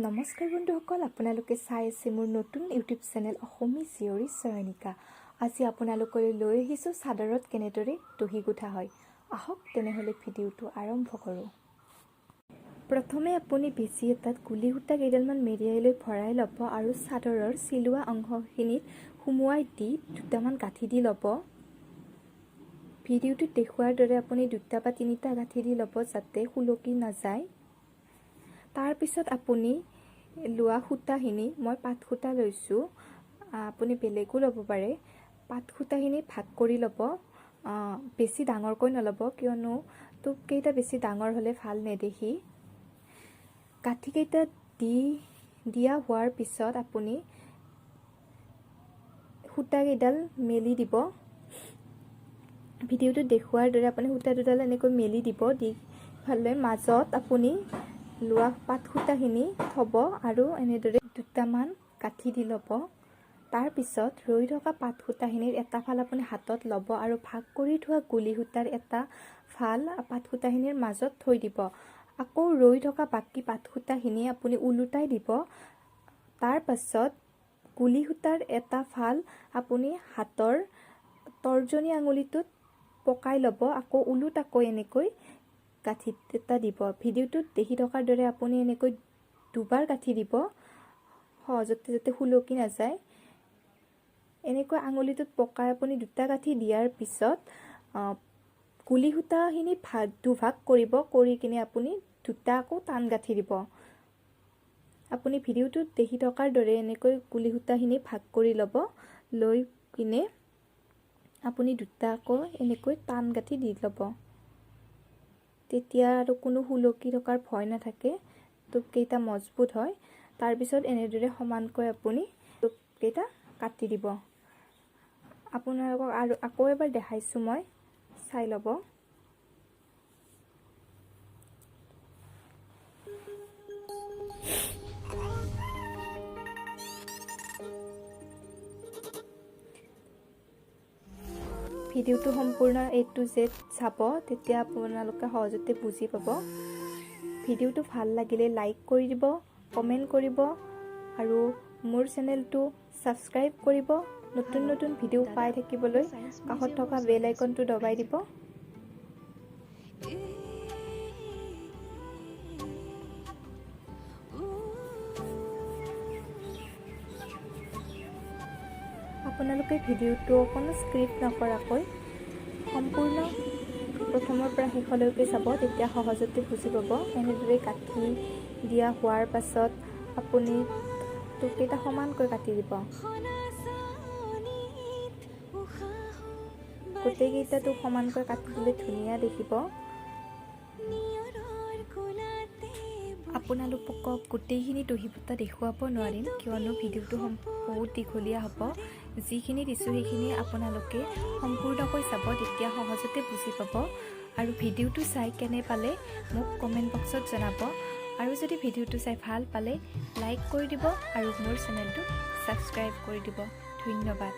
নমস্কাৰ বন্ধুসকল, আপোনালোকে চাই আছে মোৰ নতুন ইউটিউব চেনেল অসমী জীয়ৰী চয়নিকা। আজি আপোনালোকলৈ লৈ আহিছোঁ চাদৰত কেনেদৰে দহি গুঠা হয়। আহক তেনেহ'লে ভিডিঅ'টো আৰম্ভ কৰোঁ। প্ৰথমে আপুনি বেছি এটাত গুলি সূতা কেইডালমান মেৰিয়াই লৈ ভৰাই ল'ব আৰু চাদৰৰ চিলোৱা অংশখিনিত সুমুৱাই দি দুটামান গাঁঠি দি ল'ব। ভিডিঅ'টোত দেখুৱাৰ দৰে আপুনি 2টা বা 3টা গাঁঠি দি ল'ব যাতে সুলকি নাযায়। তাৰপিছত আপুনি লোৱা সূতাখিনি, মই পাট সূতা লৈছোঁ, আপুনি বেলেগো ল'ব পাৰে। পাট সূতাখিনি ভাগ কৰি ল'ব, বেছি ডাঙৰকৈ নল'ব কিয়নো টোপকেইটা বেছি ডাঙৰ হ'লে ভাল নেদেখি। গাঁঠিকেইটা দিয়া হোৱাৰ পিছত আপুনি সূতাকেইডাল মেলি দিব। ভিডিঅ'টোত দেখুৱাৰ দৰে আপুনি সূতা দুডাল এনেকৈ মেলি দিব। দি ফালে মাজত আপুনি লোৱা পাট সূতাখিনি থ'ব আৰু এনেদৰে দুটামান গাঁঠি দি ল'ব। তাৰপিছত ৰৈ থকা পাট সূতাখিনিৰ এটা ফাল আপুনি হাতত ল'ব আৰু ভাগ কৰি থোৱা গুলি সূতাৰ এটা ফাল পাট সূতাখিনিৰ মাজত থৈ দিব। আকৌ ৰৈ থকা বাকী পাট সূতাখিনি আপুনি ওলোটাই দিব। তাৰপাছত গুলি সূতাৰ এটা ফাল আপুনি হাতৰ তৰ্জনী আঙুলিটোত পকাই ল'ব, আকৌ ওলোটাকৈ এনেকৈ গাঁঠি এটা দিব। ভিডিঅ'টোত দেখি থকাৰ দৰে আপুনি এনেকৈ দুবাৰ গাঁঠি দিব সহজতে যাতে সুলকি নাযায়। এনেকৈ আঙুলিটোত পকাই আপুনি 2টা গাঁঠি দিয়াৰ পিছত গুলি সূতাখিনি দুভাগ কৰিব, কৰি কিনে আপুনি 2টা আকৌ টান গাঁঠি দিব। আপুনি ভিডিঅ'টোত দেখি থকাৰ দৰে এনেকৈ গুলি সূতাখিনি ভাগ কৰি ল'ব, লৈ কিনে আপুনি 2টা আকৌ এনেকৈ টান গাঁঠি দি ল'ব। তেতিয়া আৰু কোনো সুলকি থকাৰ ভয় নাথাকে, টোপকেইটা মজবুত হয়। তাৰপিছত এনেদৰে সমানকৈ আপুনি টোপকেইটা কাটি দিব। আপোনালোকক আৰু আকৌ এবাৰ দেখাইছোঁ মই, চাই ল'ব। ভিডিঅ'টো সম্পূৰ্ণ A to Z চাব, তেতিয়া আপোনালোকে সহজতে বুজি পাব। ভিডিঅ'টো ভাল লাগিলে লাইক কৰি দিব, কমেণ্ট কৰিব আৰু মোৰ চেনেলটো ছাবস্ক্ৰাইব কৰিব। নতুন নতুন ভিডিঅ' পাই থাকিবলৈ কাষত থকা বেল আইকনটো দবাই দিব। আপোনালোকে ভিডিঅ'টো অকণো স্ক্ৰিপ্ট নকৰাকৈ সম্পূৰ্ণ প্ৰথমৰ পৰা শেষলৈকে চাব, তেতিয়া সহজতে বুজি পাব। এনেদৰে গাঁঠি দিয়া হোৱাৰ পাছত আপুনি টোপকেইটা সমানকৈ কাটি দিব। গোটেইকেইটাটো সমানকৈ কাটি দিলে ধুনীয়া দেখিব। আপোনালোকক গোটেইখিনি দহি বটা দেখুৱাব নোৱাৰিম কিয়নো ভিডিঅ'টো বহুত দীঘলীয়া হ'ব। যিখিনি দিছোঁ সেইখিনি আপোনালোকে সম্পূৰ্ণকৈ চাব, তেতিয়া সহজতে বুজি পাব। আৰু ভিডিঅ'টো চাই কেনে পালে মোক কমেণ্ট বক্সত জনাব। আৰু যদি ভিডিঅ'টো চাই ভাল পালে লাইক কৰি দিব আৰু মোৰ চেনেলটো ছাবস্ক্ৰাইব কৰি দিব। ধন্যবাদ।